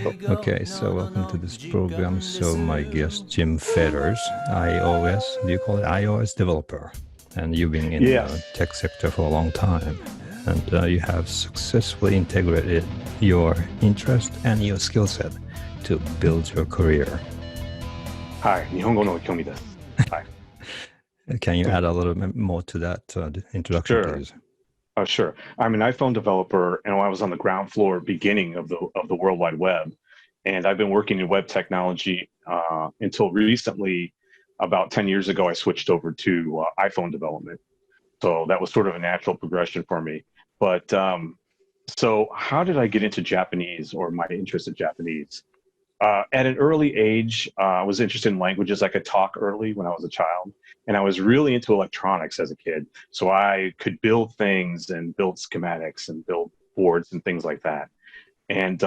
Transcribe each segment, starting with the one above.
Okay, so welcome to this program. So my guest, Jim Fetters, iOS, do you call it iOS developer? And you've been in the Yes. tech sector for a long time. And you have successfully integrated your interest and your skill set to build your career. はい。日本語の興味です。はい。Can you add a little bit more to that introduction, Sure. please? Sure. I'm an iPhone developer, and I was on the ground floor beginning of the World Wide Web, and I've been working in web technology until recently. About 10 years ago, I switched over to iPhone development. So that was sort of a natural progression for me. But so how did I get into Japanese or my interest in Japanese? At an early age, I was interested in languages. I could talk early when I was a child, and I was really into electronics as a kid. So I could build things and build schematics and build boards and things like that. And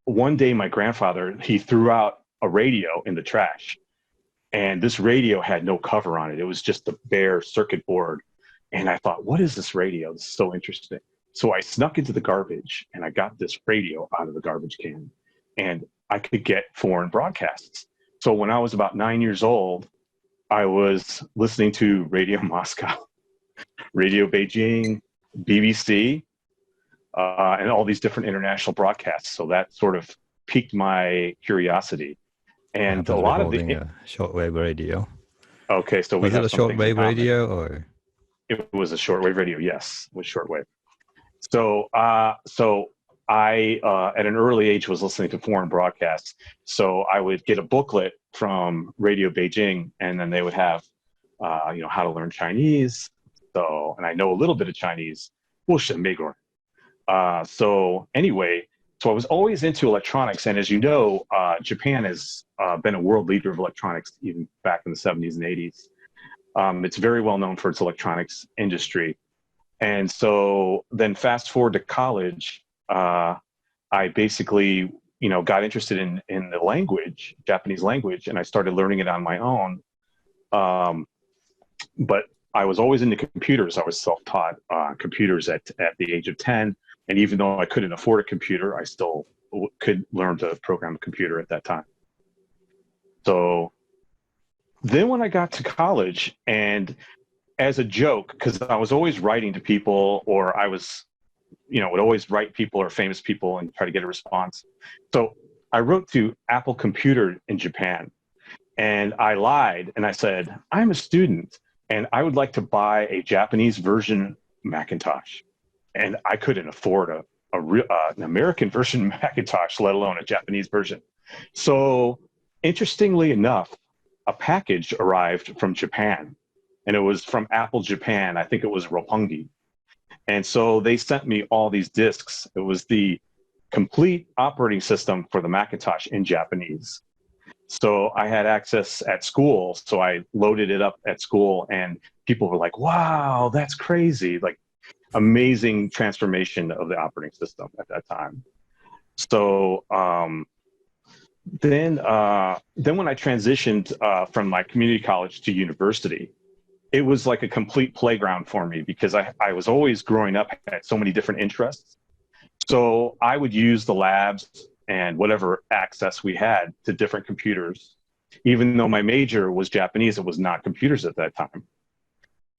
one day, my grandfather, he threw out a radio in the trash, and this radio had no cover on it. It was just a bare circuit board. And I thought, what is this radio? This is so interesting. So I snuck into the garbage, and I got this radio out of the garbage can, and I could get foreign broadcasts. So when I was about 9 years old, I was listening to Radio Moscow, Radio Beijing, BBC, and all these different international broadcasts. So that sort of piqued my curiosity. And a lot of the shortwave radio. Okay, so we was have it a shortwave radio or? It was a shortwave radio. Yes, it was shortwave. So, I, at an early age, was listening to foreign broadcasts. So I would get a booklet from Radio Beijing, and then they would have, how to learn Chinese. So, and I know a little bit of Chinese. So anyway, so I was always into electronics. And as you know, Japan has been a world leader of electronics even back in the 70s and 80s. It's very well known for its electronics industry. And so then fast forward to college, I basically, got interested in the language, Japanese language, and I started learning it on my own. But I was always into computers. I was self-taught computers at the age of 10. And even though I couldn't afford a computer, I still could learn to program a computer at that time. So then when I got to college, and as a joke, because I was always writing to people, or I was, would always write people or famous people and try to get a response. So I wrote to Apple Computer in Japan, and I lied, and I said, I'm a student, and I would like to buy a Japanese version Macintosh. And I couldn't afford an American version Macintosh, let alone a Japanese version. So interestingly enough, a package arrived from Japan, and it was from Apple Japan. I think it was Roppongi. And so they sent me all these discs. It was the complete operating system for the Macintosh in Japanese. So I had access at school. So I loaded it up at school, and people were like, wow, that's crazy. Like, amazing transformation of the operating system at that time. So then when I transitioned from my community college to university, it was like a complete playground for me, because I was always growing up, had so many different interests. So I would use the labs and whatever access we had to different computers. Even though my major was Japanese, it was not computers at that time.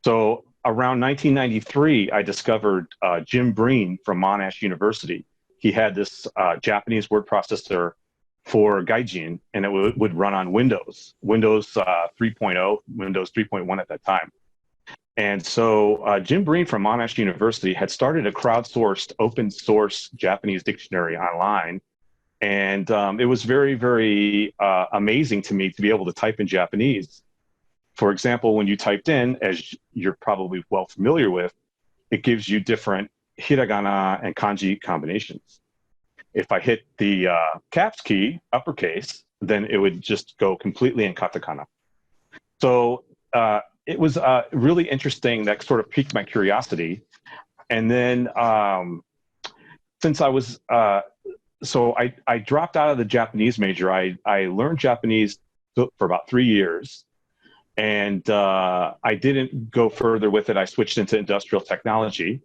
So around 1993, I discovered Jim Breen from Monash University. He had this Japanese word processor for Gaijin, and it would run on Windows 3.0, Windows 3.1 at that time. And so Jim Breen from Monash University had started a crowdsourced open source Japanese dictionary online. And it was very, very amazing to me to be able to type in Japanese. For example, when you typed in, as you're probably well familiar with, it gives you different hiragana and kanji combinations. If I hit the caps key, uppercase, then it would just go completely in katakana. So it was really interesting. That sort of piqued my curiosity. And then since I was, so I dropped out of the Japanese major. I learned Japanese for about 3 years. And I didn't go further with it. I switched into industrial technology.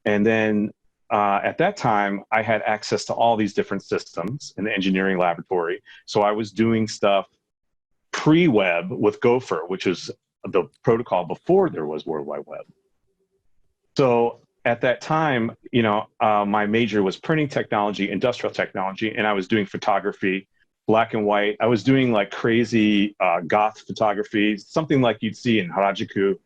And then at that time, I had access to all these different systems in the engineering laboratory. So I was doing stuff pre-web with Gopher, which is the protocol before there was World Wide Web. So at that time, my major was printing technology, industrial technology, and I was doing photography, black and white. I was doing like crazy goth photography, something like you'd see in Harajuku.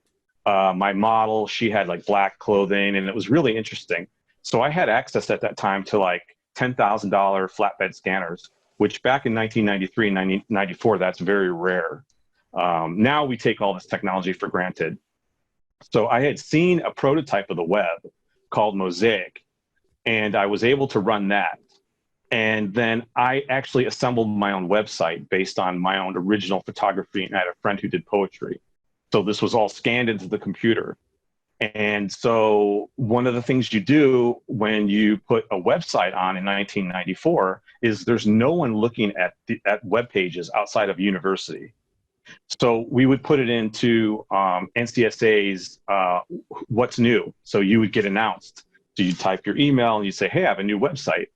My model, she had like black clothing, and it was really interesting. So I had access at that time to like $10,000 flatbed scanners, which back in 1993, 1994, that's very rare. Now we take all this technology for granted. So I had seen a prototype of the web called Mosaic, and I was able to run that. And then I actually assembled my own website based on my own original photography, and I had a friend who did poetry. So this was all scanned into the computer. And so one of the things you do when you put a website on in 1994 is there's no one looking at web pages outside of university. So we would put it into NCSA's what's new. So you would get announced. So you type your email and you say, hey, I have a new website.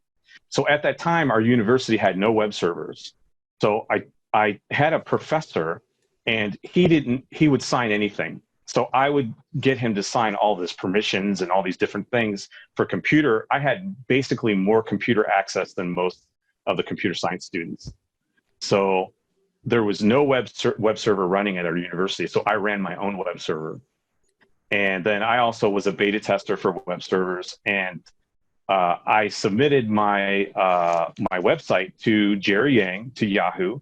So at that time, our university had no web servers. So I had a professor, and he would sign anything. So I would get him to sign all this permissions and all these different things for computer. I had basically more computer access than most of the computer science students. So there was no web server running at our university. So I ran my own web server. And then I also was a beta tester for web servers. And I submitted my website to Jerry Yang, to Yahoo,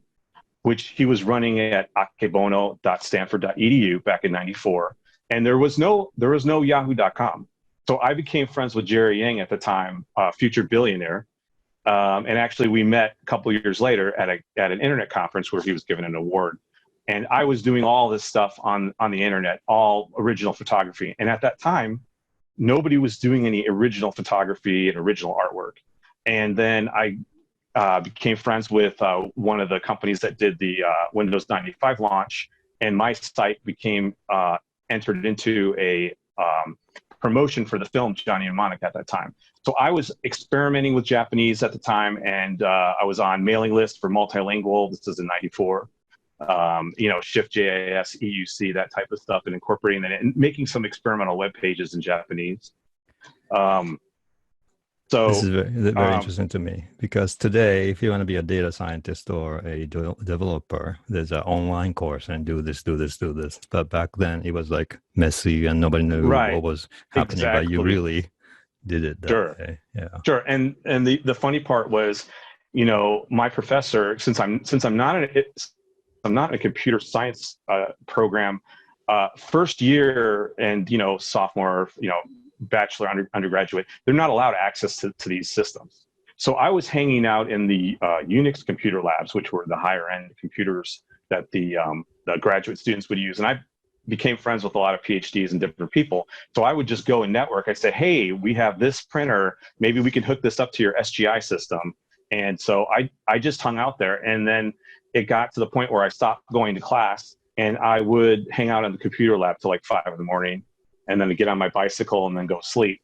which he was running at akebono.stanford.edu back in '94. And there was no yahoo.com. So I became friends with Jerry Yang at the time, future billionaire. And actually we met a couple of years later at an internet conference where he was given an award. And I was doing all this stuff on the internet, all original photography. And at that time, nobody was doing any original photography and original artwork. And then I became friends with one of the companies that did the Windows 95 launch, and my site became entered into a promotion for the film Johnny Mnemonic at that time. So I was experimenting with Japanese at the time, and I was on mailing lists for multilingual. This is in '94. Shift JAS, EUC, that type of stuff, and incorporating that and making some experimental web pages in Japanese. So this is very interesting to me, because today, if you want to be a data scientist or a developer, there's an online course and do this. But back then it was like messy and nobody knew what was happening. Exactly. But you really did it that way. Yeah. Sure. And the funny part was, my professor, since I'm not in a computer science program, first year and sophomore, bachelor, undergraduate, they're not allowed access to these systems. So I was hanging out in the Unix computer labs, which were the higher end computers that the graduate students would use. And I became friends with a lot of PhDs and different people. So I would just go and network. I'd say, hey, we have this printer. Maybe we can hook this up to your SGI system. And so I just hung out there. And then it got to the point where I stopped going to class, and I would hang out in the computer lab till like 5 a.m. and then get on my bicycle and then go sleep.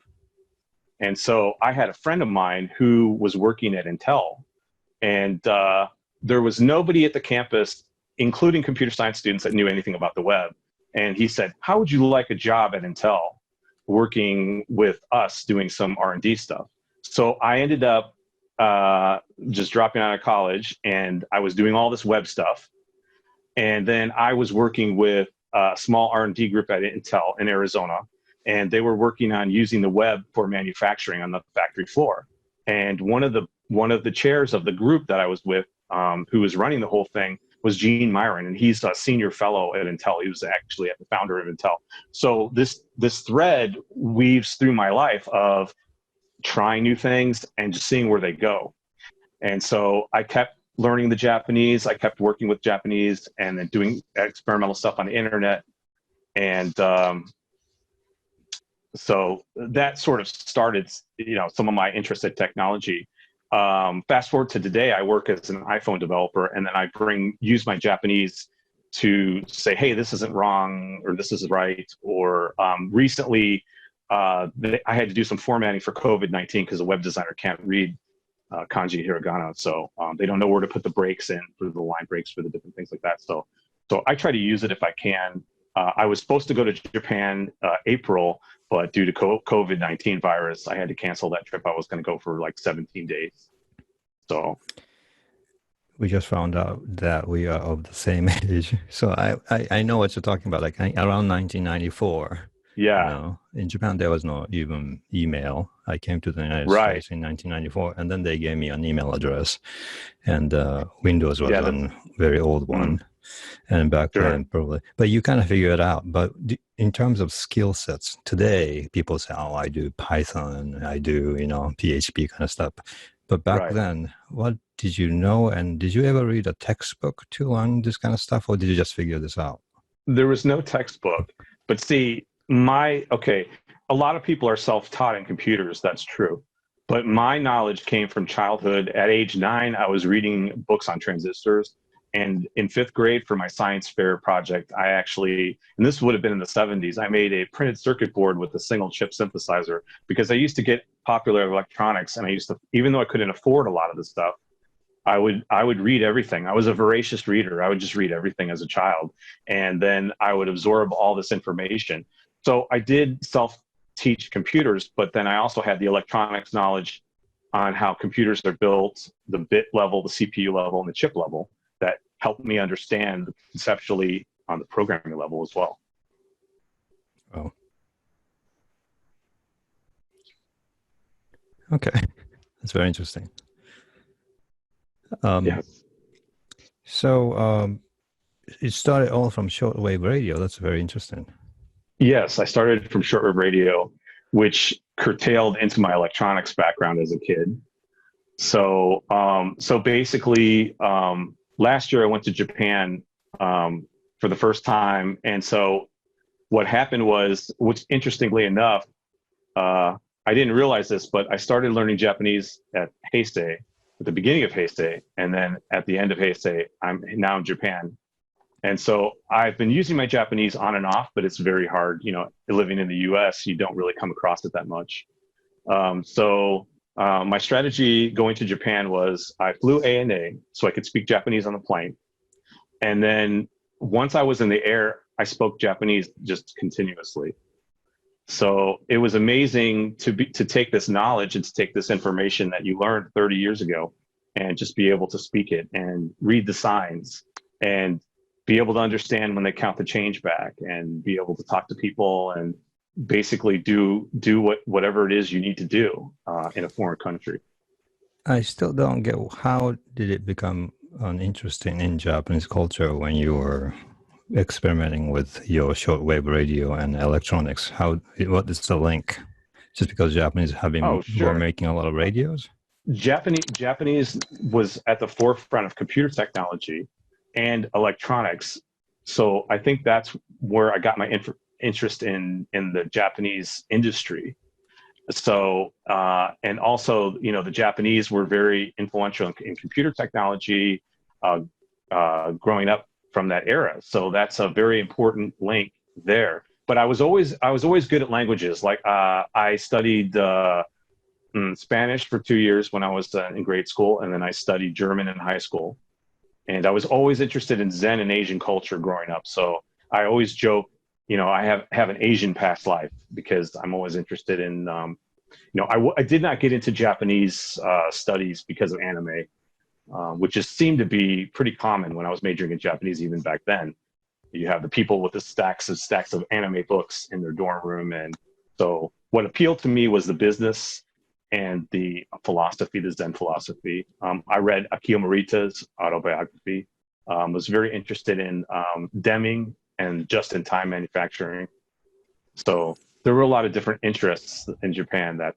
And so I had a friend of mine who was working at Intel, and there was nobody at the campus, including computer science students, that knew anything about the web. And he said, how would you like a job at Intel working with us doing some R&D stuff? So I ended up just dropping out of college, and I was doing all this web stuff. And then I was working with a small R&D group at Intel in Arizona, and they were working on using the web for manufacturing on the factory floor. And one of the chairs of the group that I was with, who was running the whole thing, was Gene Myron, and he's a senior fellow at Intel. He was actually the founder of Intel. So this thread weaves through my life of trying new things and just seeing where they go. And so I kept learning the Japanese. I kept working with Japanese and then doing experimental stuff on the internet. And so that sort of started, some of my interest in technology. Fast forward to today, I work as an iPhone developer, and then I use my Japanese to say, hey, this isn't wrong, or this is right. Or recently, I had to do some formatting for COVID-19 because a web designer can't read kanji hiragana, so they don't know where to put the breaks in for the line breaks for the different things like that. So I try to use it if I can. I was supposed to go to Japan April, but due to COVID-19 virus, I had to cancel that trip. I was going to go for like 17 days. So we just found out that we are of the same age. So I know what you're talking about. Like around 1994, yeah, in Japan, there was no even email. I came to the United right. States in 1994, and then they gave me an email address, and Windows was Yeah, a very old one. And back sure. then, probably, but you kind of figure it out. But in terms of skill sets, today people say, "Oh, I do Python, I do PHP kind of stuff." But back Right. then, what did you know? And did you ever read a textbook to learn this kind of stuff, or did you just figure this out? There was no textbook, but see, a lot of people are self-taught in computers. That's true. But my knowledge came from childhood. At age 9, I was reading books on transistors. And in 5th grade for my science fair project, I actually, and this would have been in the 70s, I made a printed circuit board with a single chip synthesizer because I used to get popular electronics, and I used to, even though I couldn't afford a lot of the stuff, I would read everything. I was a voracious reader. I would just read everything as a child, and then I would absorb all this information. So I did self-teach computers, but then I also had the electronics knowledge on how computers are built, the bit level, the CPU level, and the chip level that helped me understand conceptually on the programming level as well. Oh, okay, that's very interesting. Yes. So it started all from shortwave radio. That's very interesting. Yes, I started from shortwave radio, which curtailed into my electronics background as a kid. So basically, last year I went to Japan for the first time, and so what happened was, which interestingly enough, I didn't realize this, but I started learning Japanese at Heisei, at the beginning of Heisei, and then at the end of Heisei, I'm now in Japan. And so I've been using my Japanese on and off, but it's very hard. Living in the US, you don't really come across it that much. My strategy going to Japan was I flew ANA so I could speak Japanese on the plane. And then once I was in the air, I spoke Japanese just continuously. So it was amazing to take this knowledge and to take this information that you learned 30 years ago and just be able to speak it and read the signs and be able to understand when they count the change back and be able to talk to people and basically do whatever it is you need to do in a foreign country. I still don't get how did it become interesting in Japanese culture when you were experimenting with your shortwave radio and electronics. What is the link? Just because Japanese were making a lot of radios? Japanese was at the forefront of computer technology and electronics. So I think that's where I got my interest in the Japanese industry. So and also, the Japanese were very influential in computer technology growing up from that era. So that's a very important link there. But I was always good at languages. Like I studied Spanish for 2 years when I was in grade school, and then I studied German in high school. And I was always interested in Zen and Asian culture growing up. So I always joke, I have an Asian past life because I'm always interested in, I did not get into Japanese studies because of anime, which just seemed to be pretty common when I was majoring in Japanese even back then. You have the people with the stacks of anime books in their dorm room. And so what appealed to me was the business and the philosophy, the Zen philosophy. I read Akio Morita's autobiography, was very interested in Deming and just-in-time manufacturing. So there were a lot of different interests in Japan that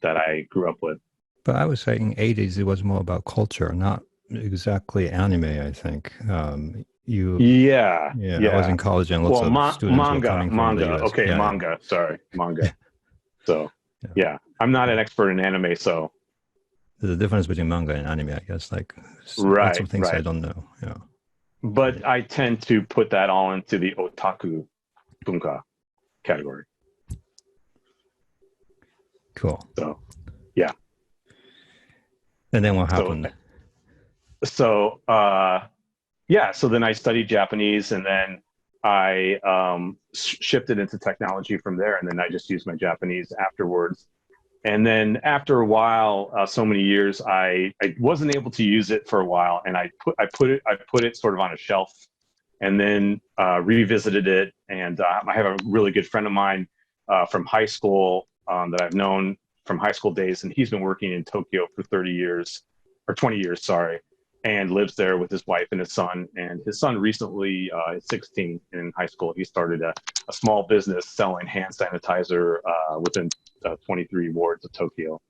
I grew up with. But I would say in 80s, it was more about culture, not exactly anime, I think. Yeah. I was in college and lots of students were coming from the US. Okay, manga. Sorry, manga. So, yeah, I'm not an expert in anime, so. There's a difference between manga and anime, I guess. Like, lots of things I don't know. Yeah. But I tend to put that all into the otaku bunka category. Cool. So, yeah. And then what happened? So, so then I studied Japanese, and then I shifted into technology from there, and then I just used my Japanese afterwards. And then after a while, so many years, I wasn't able to use it for a while, and I put it sort of on a shelf, and then revisited it. And I have a really good friend of mine from high school that I've known from high school days, and he's been working in Tokyo for 30 years or 20 years, sorry, and lives there with his wife and his son. And his son recently is 16 in high school. He started a small business selling hand sanitizer within 23 wards of Tokyo.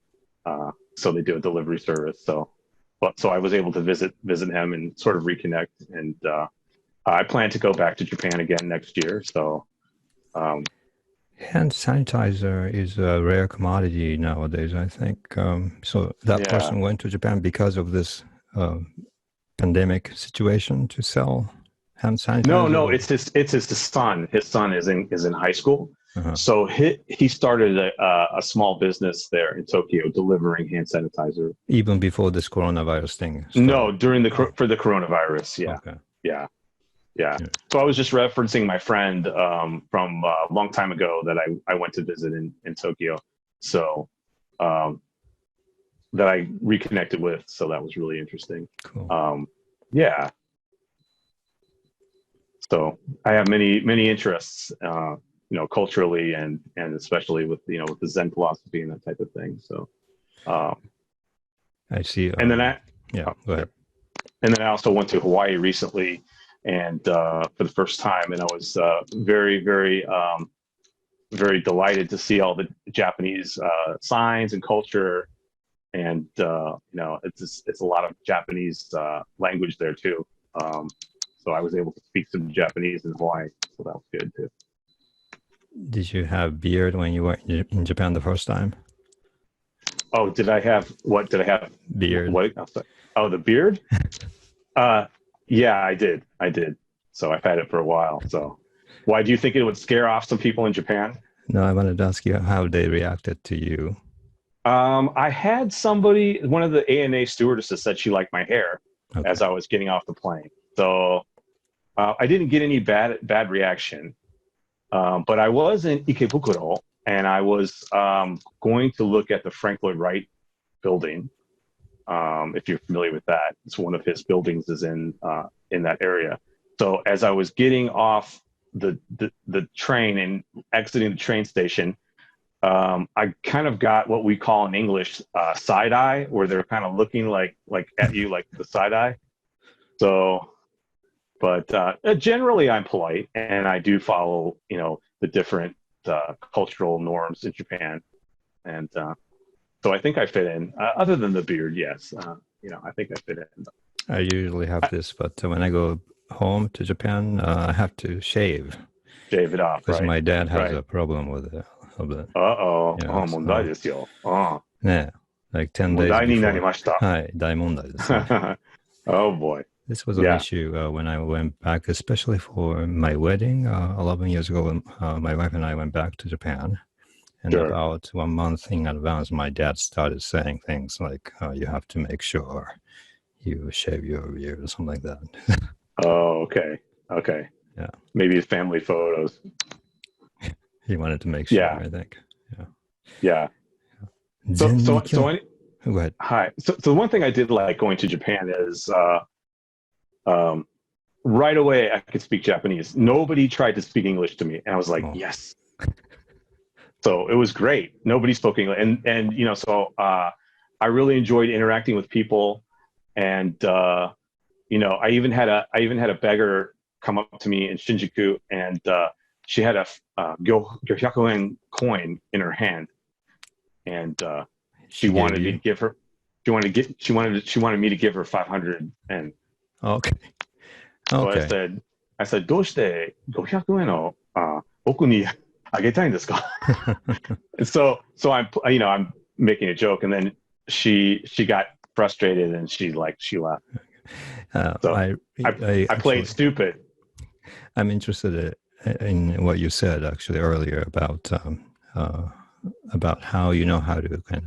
So they do a delivery service. So I was able to visit him and sort of reconnect. And I plan to go back to Japan again next year. So hand sanitizer is a rare commodity nowadays, I think. So that person went to Japan because of this pandemic situation to sell hand sanitizer. No, it's his son. His son is in high school. Uh-huh. So he started a small business there in Tokyo delivering hand sanitizer. Even before this coronavirus thing started. No, for the coronavirus. Yeah. Okay. Yeah. So I was just referencing my friend from a long time ago that I went to visit in Tokyo. So that I reconnected with. So that was really interesting. Cool. Yeah. So I have many interests, culturally and especially with the Zen philosophy and that type of thing. So I see. And then go ahead. And then I also went to Hawaii recently, and for the first time, and I was very, very, very delighted to see all the Japanese signs and culture, and it's a lot of Japanese language there too. So I was able to speak some Japanese in Hawaii, so that was good too. Did you have beard when you were in Japan the first time? Oh, did I have beard? What? Oh, the beard. Yeah, I did. So I've had it for a while. So why do you think it would scare off some people in Japan? No, I wanted to ask you how they reacted to you. I had one of the ANA stewardesses said she liked my hair as I was getting off the plane. So I didn't get any bad reaction. But I was in Ikebukuro, and I was going to look at the Frank Lloyd Wright building. If you're familiar with that, it's one of his buildings is in that area. So as I was getting off the train and exiting the train station, I kind of got what we call in English side eye, where they're kind of looking like at you like the side eye. So, but generally I'm polite, and I do follow the different cultural norms in Japan, and so I think I fit in. Other than the beard, yes, I think I fit in. I usually have this, but when I go home to Japan, I have to shave it off because my dad has a problem with it. Mondai desu yo. Yeah, like 10 days before. 問題になりました。はい、大問題ですね。Oh boy. This was an issue when I went back, especially for my wedding 11 years ago. My wife and I went back to Japan. And about 1 month in advance, my dad started saying things like, you have to make sure you shave your beard or something like that. Oh, okay. Yeah. Maybe his family photos. He wanted to make sure, I think. Yeah. So go ahead. Hi. So one thing I did like going to Japan is right away I could speak Japanese. Nobody tried to speak English to me, and I was like, yes. So it was great. Nobody spoke English, and so I really enjoyed interacting with people, and I even had a beggar come up to me in Shinjuku, and she had a Gyohyaku coin in her hand, and she wanted me to give her. She wanted me to give her 500 yen. Okay. So I said, どうして500円を僕にあげたいんですか? And so I'm making a joke, and then she got frustrated and she left. So I played stupid. I'm interested in what you said actually earlier about about how you know how to kind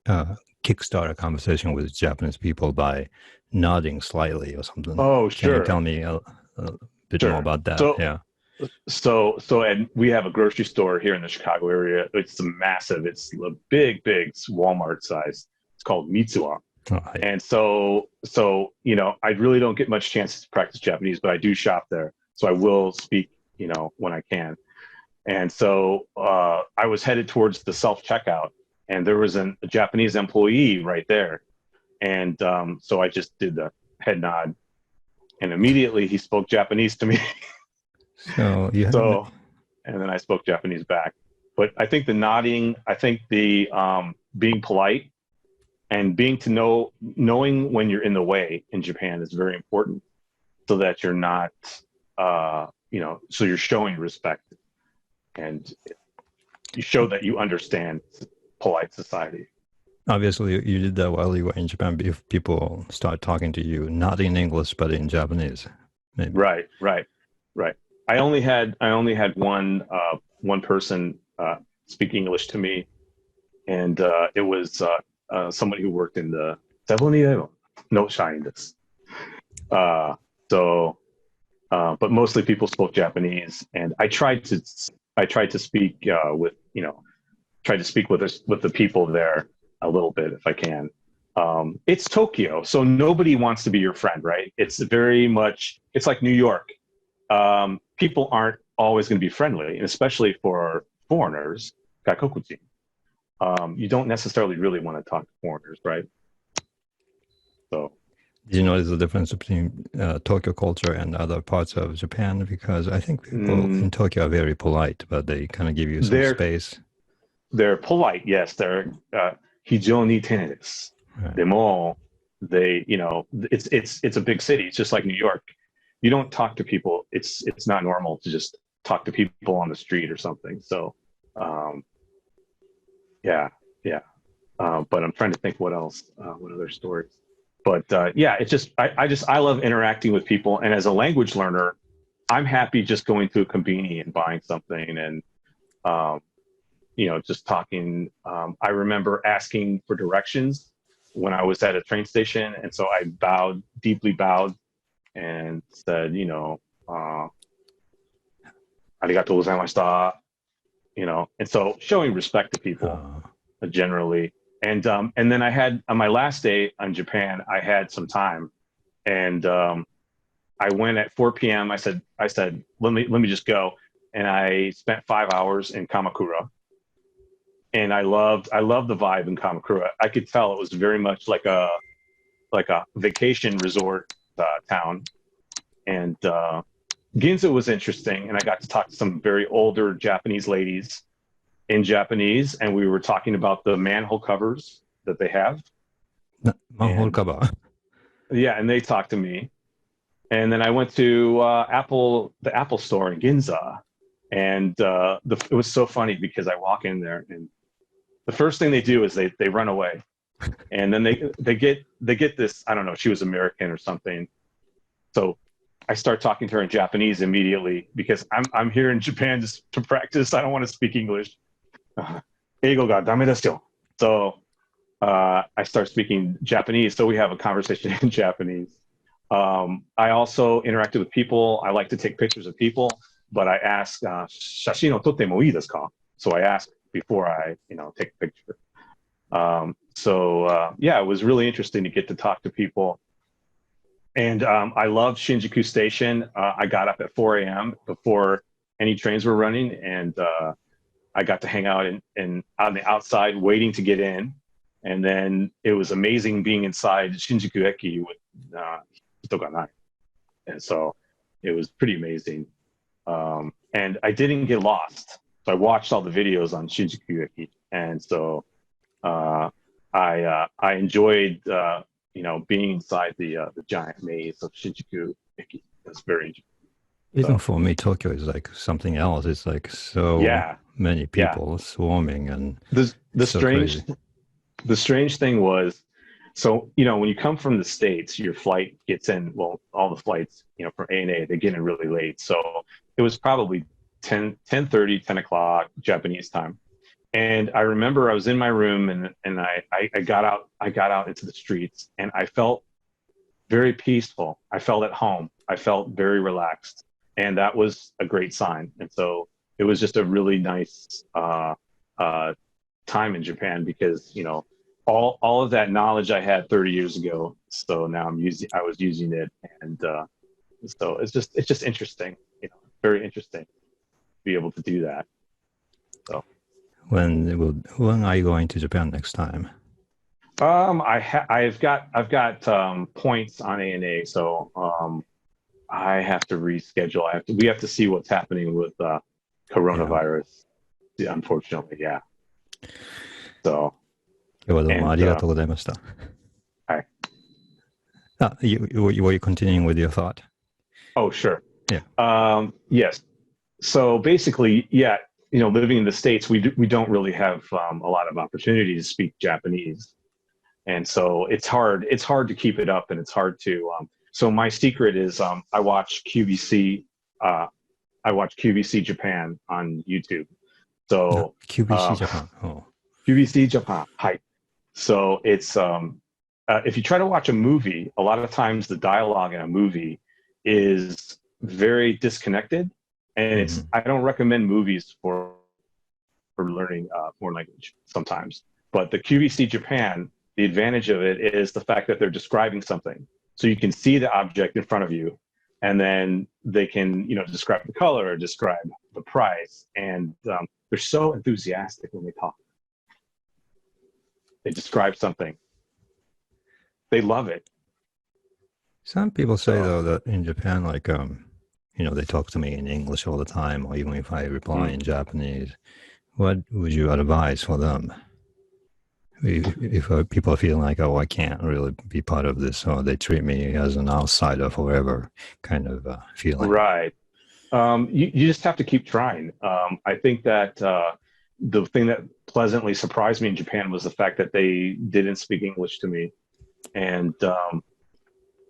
of kickstart a conversation with Japanese people by nodding slightly or something. Oh, Can you sure, tell me a bit more sure. about that? So, Yeah. and we have a grocery store here in the Chicago area. It's massive. It's a big Walmart size. It's called Mitsuwa. Oh, And you know, I really don't get much chance to practice Japanese, but I do shop there. So I will speak, you know, when I can. And so I was headed towards the self checkout, and there was a Japanese employee right there. And so I just did the head nod, and immediately he spoke Japanese to me. so you have So, and then I spoke Japanese back. But I think the nodding, I think the being polite and knowing when you're in the way in Japan is very important, so that you're not, you know, so you're showing respect and you show that you understand polite society. obviously you did that while you were in Japan. If people start talking to you, not in English but in Japanese, maybe. Right. I only had one person speak English to me, and it was somebody who worked in the セブンイレブン no shine this. So, but mostly people spoke Japanese, and I tried to speak with, you know, try to speak with the people there a little bit if I can. It's Tokyo, so nobody wants to be your friend, right? It's very much, it's like New York. People aren't always going to be friendly, and especially for foreigners, gaikokuji. You don't necessarily really want to talk to foreigners, right? So, Did you notice the difference between Tokyo culture and other parts of Japan? Because I think people in Tokyo are very polite, but they kind of give you some space. They're polite, yes. They're hijoni tenes. Demo, they, you know, it's a big city. It's just like New York. You don't talk to people. It's not normal to just talk to people on the street or something. So, yeah. But I'm trying to think what else, what other stories. But yeah, it's just I love interacting with people, and as a language learner, I'm happy just going to a conveni and buying something, and you know, just talking. I remember asking for directions when I was at a train station, and so I deeply bowed, and said, you know, "Arigatou gozaimashita," you know, and so showing respect to people generally. And then I had, on my last day in Japan, I had some time, and I went at 4 p.m. I said, let me just go, and I spent 5 hours in Kamakura, and I loved the vibe in Kamakura. I could tell it was very much like a vacation resort town, and Ginza was interesting, and I got to talk to some very older Japanese ladies in Japanese, and we were talking about the manhole covers that they have. Manhole cover. Yeah, and they talked to me. And then I went to the Apple store in Ginza, and it was so funny because I walk in there, and the first thing they do is they run away, and then they get this, I don't know, she was American or something. So I start talking to her in Japanese immediately because I'm here in Japan just to practice. I don't want to speak English. Eigo ga dame desu yo. So I start speaking Japanese, so we have a conversation in Japanese. I also interacted with people. I like to take pictures of people, but I ask, "Shashin o totte mo ii desu ka?" So I ask before I, you know, take a picture. Yeah, it was really interesting to get to talk to people. And I loved Shinjuku Station. I got up at 4 a.m. before any trains were running, and I got to hang out on the outside waiting to get in. And then it was amazing being inside Shinjuku Eki with hito ga nai. And so it was pretty amazing. And I didn't get lost. So I watched all the videos on Shinjuku Eki. And so I enjoyed, you know, being inside the giant maze of Shinjuku Eki. That's very interesting. Even for me, Tokyo is like something else. It's like so many people swarming, and the strange thing was, so, you know, when you come from the States, your flight gets in, well, all the flights, you know, from ANA, they get in really late. So it was probably 10 o'clock Japanese time. And I remember I was in my room and I got out into the streets and I felt very peaceful. I felt at home. I felt very relaxed. And that was a great sign. And so it was just a really nice uh, time in Japan because, all of that knowledge I had 30 years ago. So now I was using it. And so it's just interesting, very interesting to be able to do that. So. When are you going to Japan next time? I've got points on ANA, so I have to reschedule. We have to see what's happening with coronavirus. Yeah, unfortunately, yeah. So. 今日はどうもありがとうございました。はい。Were you continuing with your thought? Oh, sure. Yeah. Yes. So basically, yeah, living in the States, we don't really have a lot of opportunity to speak Japanese. And so it's hard to keep it up and it's hard to, so my secret is I watch QVC Japan on YouTube. So QVC Japan. Oh. QVC Japan. Hi. So it's, if you try to watch a movie, a lot of times the dialogue in a movie is very disconnected. And I don't recommend movies for learning foreign language sometimes. But the QVC Japan, the advantage of it is the fact that they're describing something. So you can see the object in front of you, and then they can, describe the color or describe the price. And they're so enthusiastic when they talk. They describe something. They love it. Some people say, though, that in Japan, like, they talk to me in English all the time, or even if I reply in Japanese. What would you advise for them? If people feel like, oh, I can't really be part of this, or they treat me as an outsider forever kind of feeling. Right. You just have to keep trying. I think that the thing that pleasantly surprised me in Japan was the fact that they didn't speak English to me. And,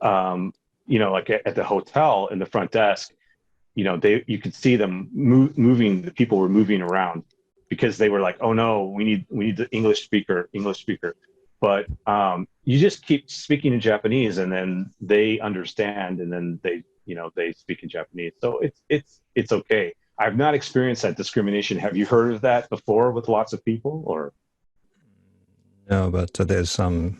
like at the hotel in the front desk, you could see them moving, the people were moving around because they were like, oh no, we need the English speaker. But you just keep speaking in Japanese and then they understand and then they speak in Japanese. So it's okay. I've not experienced that discrimination. Have you heard of that before with lots of people or? No, but there's some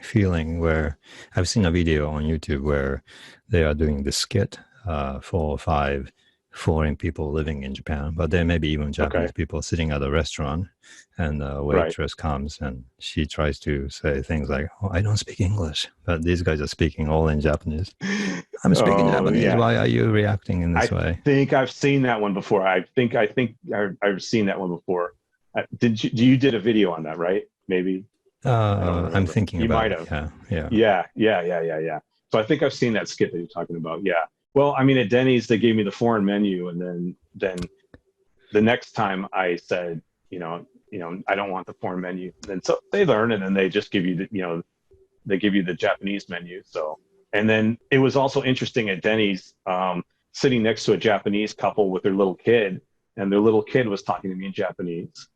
feeling where I've seen a video on YouTube where they are doing the skit, 4 or 5 foreign people living in Japan, but there may be even Japanese people sitting at a restaurant, and the waitress comes and she tries to say things like, oh, I don't speak English, but these guys are speaking all in Japanese. I'm speaking Japanese. Yeah. Why are you reacting in this way? I think I've seen that one before. I think I've seen that one before. You did a video on that, right? Maybe. I'm thinking you about might have. Yeah. So I think I've seen that skit that you're talking about. Yeah. Well, I mean, at Denny's, they gave me the foreign menu. And then the next time I said, I don't want the foreign menu. And then so they learn and then they just give you they give you the Japanese menu. So, and then it was also interesting at Denny's, sitting next to a Japanese couple with their little kid, and their little kid was talking to me in Japanese.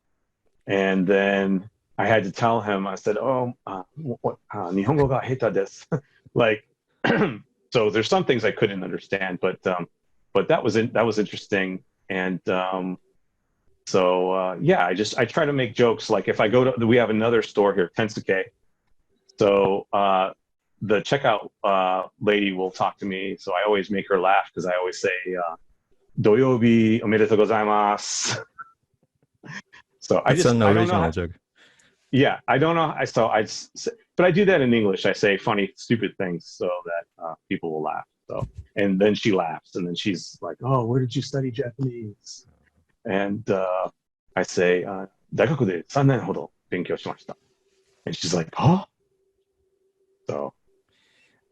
And then I had to tell him, I said, Nihongo ga heta desu. Like, so there's some things I couldn't understand, but that was interesting. And I try to make jokes. Like if I go to, we have another store here, Tensuke. So the checkout lady will talk to me. So I always make her laugh because I always say, Doyobi omedetou gozaimasu. So it's an original joke. Yeah, I don't know. But I do that in English. I say funny, stupid things so that people will laugh. So, and then she laughs, and then she's like, "Oh, where did you study Japanese?" And I say, "大学で3年ほど勉強しました." And she's like, "Huh?" So,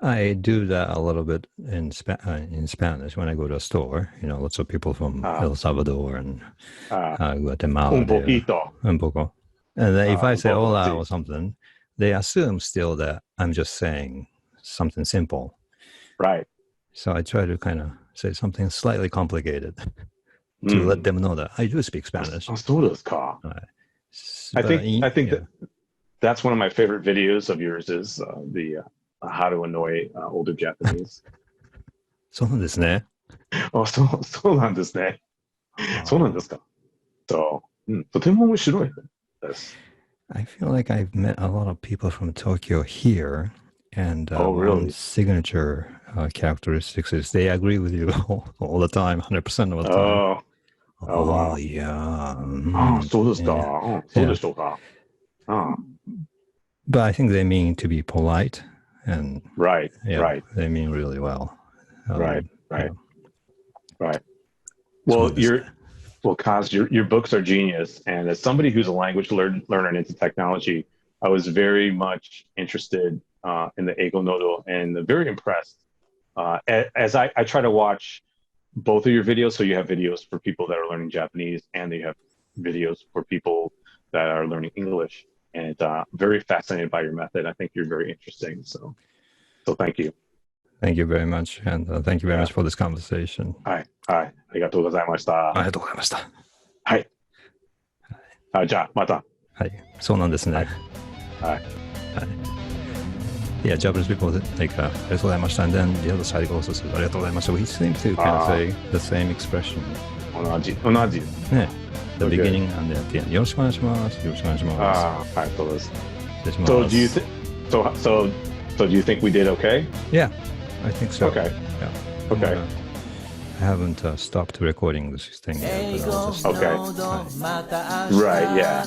I do that a little bit in Spanish when I go to a store. Lots of people from El Salvador and Guatemala. Un poquito. Un poco. And then if I say hola or something, they assume still that I'm just saying something simple. Right. So I try to kind of say something slightly complicated to let them know that I do speak Spanish. そうですか。I But think that's one of my favorite videos of yours is the how to annoy older Japanese. そうなんですね。そうなんですね。そうなんですか。そう、とても面白いです。I feel like I've met a lot of people from Tokyo here, and Oh, one really? signature characteristics is they agree with you all the time, 100% of the time. Oh, oh, Oh, wow. yeah. そうですか。Yeah. そうで Yeah. しょうか。あ But I think they mean to be polite, and Right, yeah, right, they mean really well. right, Yeah. right, right. そう Well, ですね。 Kaz, your books are genius. And as somebody who's a language learner and into technology, I was very much interested in the Eigo Nodo and very impressed. As I try to watch both of your videos, so you have videos for people that are learning Japanese and you have videos for people that are learning English. And very fascinated by your method. I think you're very interesting. So thank you. Thank you very much, and thank you very Yeah. much for this conversation. はい。はい。ありがとうございました。ありがとうございました。はい。じゃあ、また。はい、そうなんですね。はい。はい。Yeah, Japanese people like ありがとうございました and then the other side also says ありがとうございました. We seem to kind of say the same expression. 同じですね。The Okay. beginning and the end. よろしくお願いします。よろしくお願いします。はい、そうです。失礼します。So do you think we did okay? Yeah, I think so. Okay. Yeah. Okay. I haven't stopped recording this thing yet, but I'll just... Okay. Right, yeah.